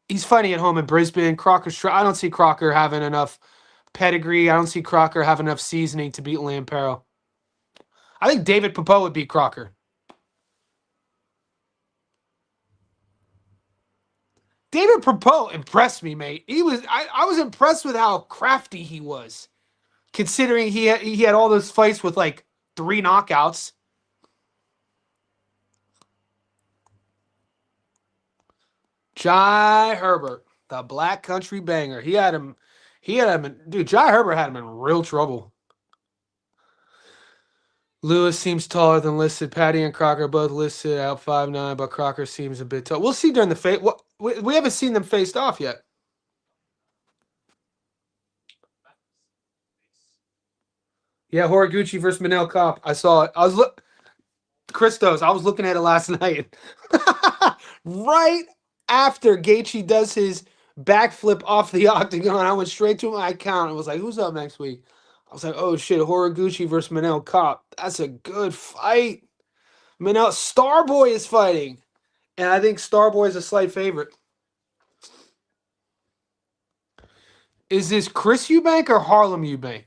He's fighting at home in Brisbane. I don't see Crocker having enough pedigree. I don't see Crocker having enough seasoning to beat Lampero. I think David Poppo would beat Crocker. David Poppo impressed me, mate. I was impressed with how crafty he was, considering he had all those fights with like 3 knockouts. Jai Herbert, the Black Country Banger. Dude, Jai Herbert had him in real trouble. Lewis seems taller than listed. Patty and Crocker both listed out 5'9", but Crocker seems a bit tall. We'll see during the fight. We haven't seen them faced off yet. Yeah, Horiguchi versus Manel Kopp. I saw it. Christos. I was looking at it last night. Right after Gaethje does his backflip off the octagon, I went straight to my account and was like, "Who's up next week?" I was like, "Oh shit, Horiguchi versus Manel Kopp. That's a good fight." Manel Starboy is fighting, and I think Starboy is a slight favorite. Is this Chris Eubank or Harlem Eubank?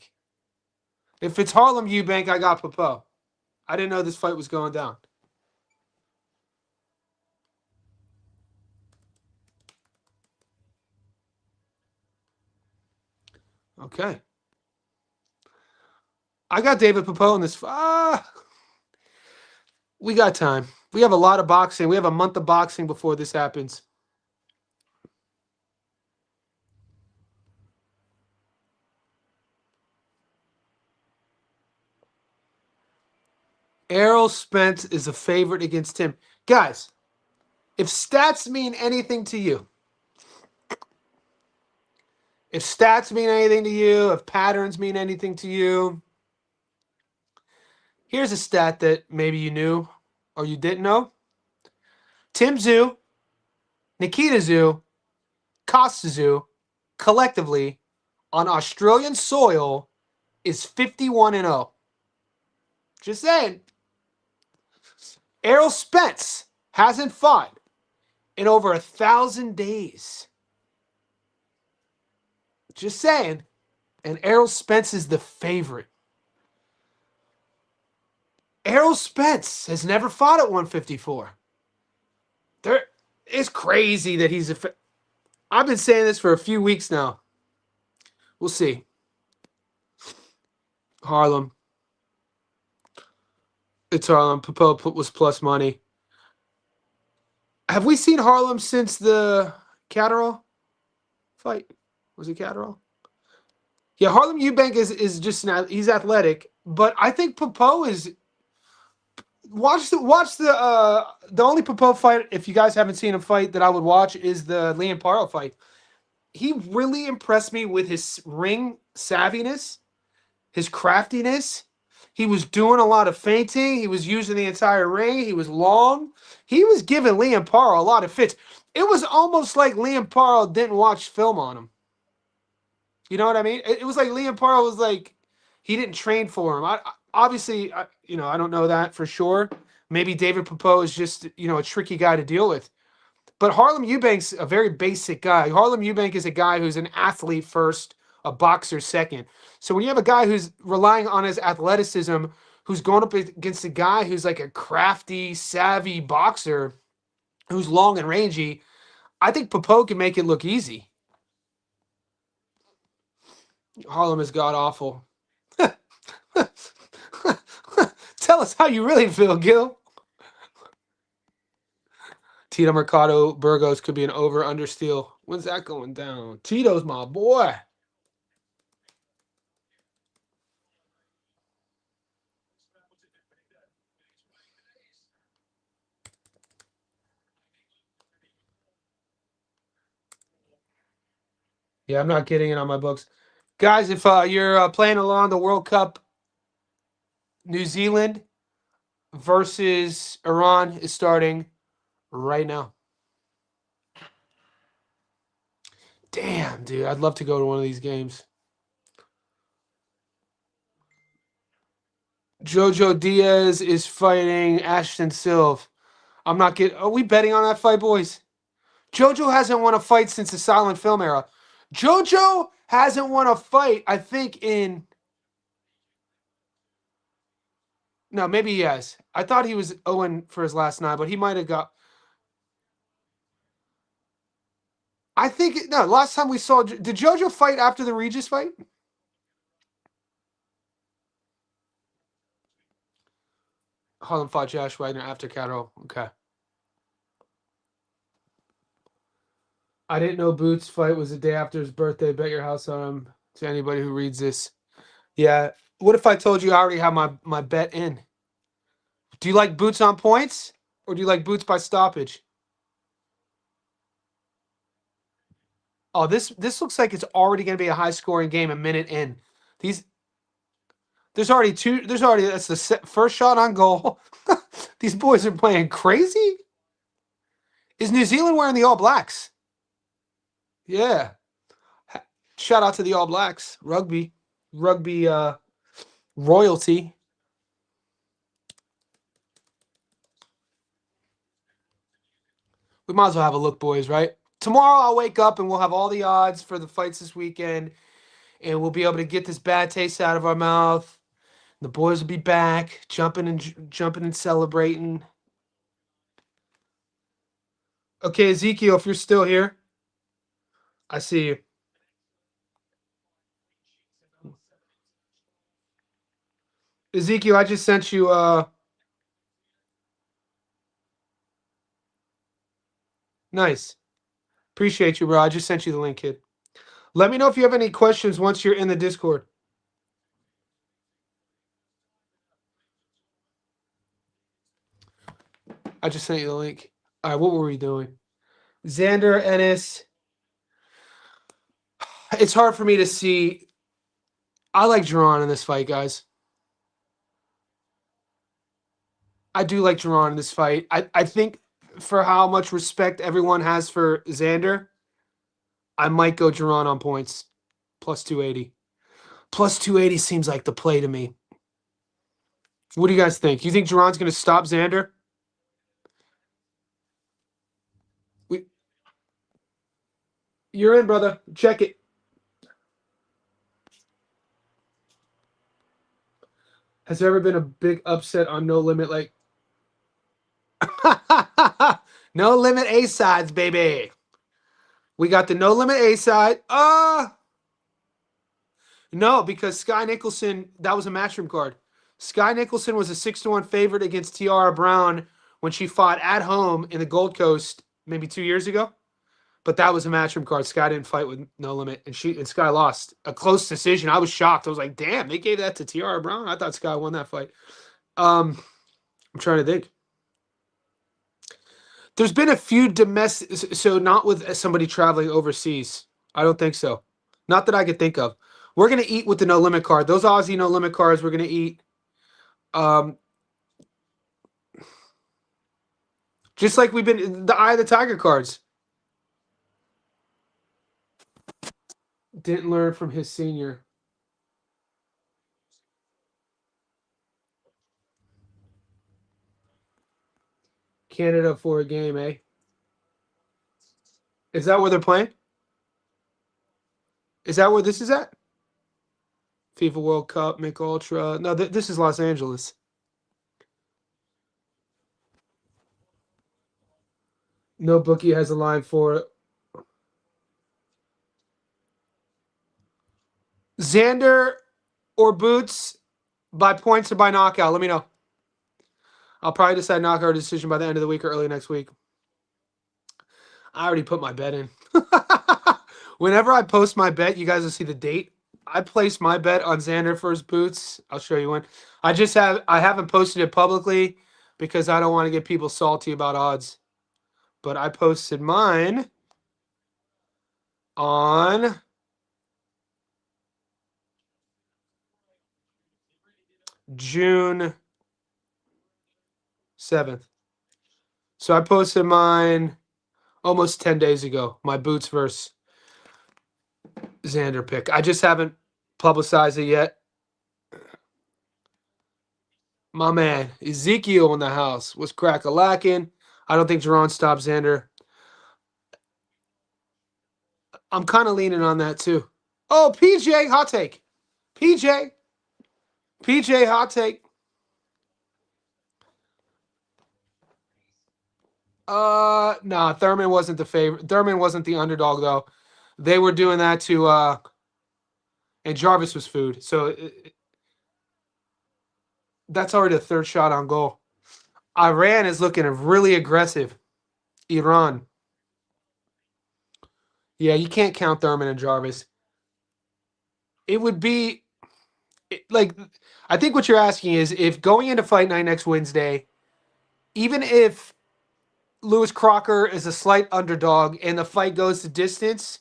If it's Harlem Eubank, I got Poppo. I didn't know this fight was going down. Okay. I got David Poppo in this. We got time. We have a lot of boxing. We have a month of boxing before this happens. Errol Spence is a favorite against him. Guys, if stats mean anything to you, if patterns mean anything to you, here's a stat that maybe you knew or you didn't know. Tim Tszyu, Nikita Tszyu, Costa Tszyu, collectively on Australian soil is 51-0. Just saying. Errol Spence hasn't fought in over 1,000 days. Just saying. And Errol Spence is the favorite. Errol Spence has never fought at 154. It's crazy that he's I've been saying this for a few weeks now. We'll see. Harlem. It's Harlem. Poppo was plus money. Have we seen Harlem since the Catterall fight? Was it Catterall? Yeah, Harlem Eubank is just he's athletic, but I think Poppo is. Watch the only Poppo fight, if you guys haven't seen him fight, that I would watch is the Liam Paro fight. He really impressed me with his ring savviness, his craftiness. He was doing a lot of feinting. He was using the entire ring. He was long. He was giving Liam Paro a lot of fits. It was almost like Liam Paro didn't watch film on him. You know what I mean? It was like Liam Paro was like, he didn't train for him. Obviously, I don't know that for sure. Maybe David Poppo is just, a tricky guy to deal with. But Harlem Eubank's a very basic guy. Harlem Eubank is a guy who's an athlete first, a boxer second. So when you have a guy who's relying on his athleticism, who's going up against a guy who's like a crafty, savvy boxer, who's long and rangy, I think Poppo can make it look easy. Harlem is god awful. Tell us how you really feel, Gil. Tito Mercado Burgos could be an over-under steal. When's that going down? Tito's my boy. Yeah, I'm not getting it on my books. Guys, if you're playing along, the World Cup, New Zealand versus Iran is starting right now. Damn, dude. I'd love to go to one of these games. Jojo Diaz is fighting Ashton Silva. I'm not getting... Are we betting on that fight, boys? Jojo hasn't won a fight since the silent film era. Jojo hasn't won a fight, I think, in... No, maybe he has. I thought he was 0 for his last 9, but he might have got. I think no. Last time we saw, did JoJo fight after the Regis fight? Harlem fought Josh Wagner after Catterall. Okay. I didn't know Boots' fight was the day after his birthday. Bet your house on him. To anybody who reads this, yeah. What if I told you I already have my bet in? Do you like Boots on points, or do you like Boots by stoppage? Oh, this looks like it's already going to be a high scoring game a minute in. These there's already two. There's already that's the first shot on goal. These boys are playing crazy. Is New Zealand wearing the All Blacks? Yeah. Shout out to the All Blacks rugby royalty. We might as well have a look, boys. Right? Tomorrow I'll wake up and we'll have all the odds for the fights this weekend, and we'll be able to get this bad taste out of our mouth. The boys will be back, jumping and celebrating. Okay, Ezekiel, if you're still here, I see you. Ezekiel, I just sent you nice. Appreciate you, bro. I just sent you the link, kid. Let me know if you have any questions once you're in the Discord. I just sent you the link. All right, what were we doing? Xander Ennis. It's hard for me to see. I like Jerron in this fight, guys. I do like Jerron in this fight. I think for how much respect everyone has for Xander, I might go Jerron on points. Plus 280. Plus 280 seems like the play to me. What do you guys think? You think Jerron's going to stop Xander? You're in, brother. Check it. Has there ever been a big upset on No Limit? Like, No Limit A sides, baby. We got the No Limit A side. No, because Sky Nicholson, that was a matchroom card. Sky Nicholson was a 6-1 favorite against Tiara Brown when she fought at home in the Gold Coast maybe 2 years ago. But that was a matchroom card. Sky didn't fight with No Limit, and Sky lost a close decision. I was shocked. I was like, "Damn, they gave that to Tiara Brown." I thought Sky won that fight. I'm trying to think. There's been a few domestic, so not with somebody traveling overseas. I don't think so. Not that I could think of. We're gonna eat with the No Limit card. Those Aussie No Limit cards, we're gonna eat. Um, just like we've been the Eye of the Tiger cards. Didn't learn from his senior. Canada for a game, eh? Is that where they're playing? Is that where this is at? FIFA World Cup, Mick Ultra. No, this is Los Angeles. No bookie has a line for it. Xander or Boots by points or by knockout. Let me know. I'll probably decide knockout decision by the end of the week or early next week. I already put my bet in. Whenever I post my bet, you guys will see the date. I placed my bet on Xander for his Boots. I'll show you when. I haven't posted it publicly because I don't want to get people salty about odds. But I posted mine on June 7th. So I posted mine almost 10 days ago. My Boots versus Xander pick. I just haven't publicized it yet. My man, Ezekiel in the house was crack-a-lacking. I don't think Jerron stops Xander. I'm kind of leaning on that too. Oh, PJ, hot take. PJ, hot take. Nah, Thurman wasn't the favorite. Thurman wasn't the underdog though. They were doing that to and Jarvis was food. So that's already the third shot on goal. Iran is looking really aggressive. Iran. Yeah, you can't count Thurman and Jarvis. It would be like I think what you're asking is if going into fight night next Wednesday, even if Lewis Crocker is a slight underdog and the fight goes to distance,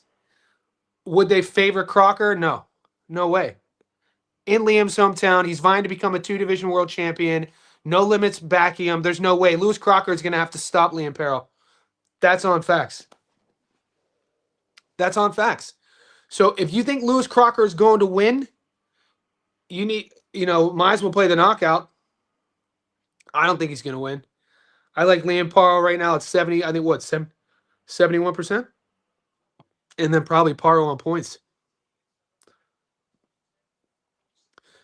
would they favor Crocker? No. No way. In Liam's hometown, he's vying to become a two-division world champion. No limits backing him. There's no way. Lewis Crocker is going to have to stop Liam Peril. That's on facts. That's on facts. So if you think Lewis Crocker is going to win, you might as well play the knockout. I don't think he's going to win. I like Liam Peril right now at 70. I think what, 71%? And then probably Peril on points.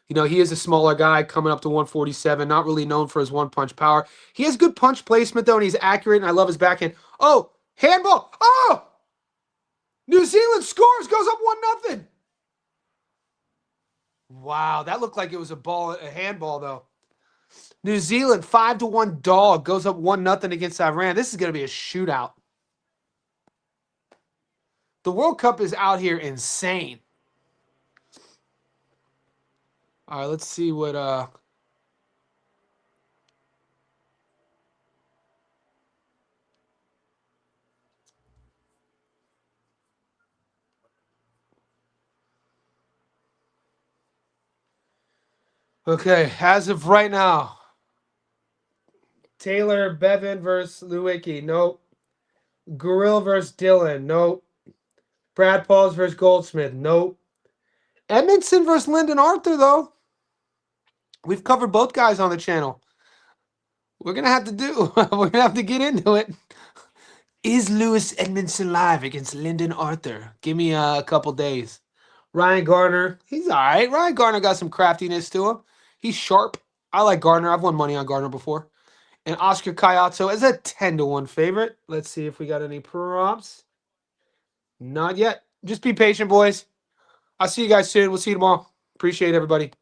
He is a smaller guy coming up to 147, not really known for his one-punch power. He has good punch placement, though, and he's accurate, and I love his backhand. Oh, handball. Oh! New Zealand scores, goes up 1-0. Wow, that looked like it was a handball, though. New Zealand, 5-1 dog, goes up 1-0 against Iran. This is going to be a shootout. The World Cup is out here insane. All right, let's see what okay, as of right now, Taylor Bevan versus Lewicki. Nope. Gurill versus Dillon. Nope. Brad Pauls versus Goldsmith. Nope. Edmondson versus Lyndon Arthur, though. We've covered both guys on the channel. We're gonna have to get into it. Is Lewis Edmondson live against Lyndon Arthur? Give me a couple days. Ryan Garner, he's all right. Ryan Garner got some craftiness to him. He's sharp. I like Garner. I've won money on Garner before. And Oscar Kayatso is a 10-1 favorite. Let's see if we got any props. Not yet. Just be patient, boys. I'll see you guys soon. We'll see you tomorrow. Appreciate everybody.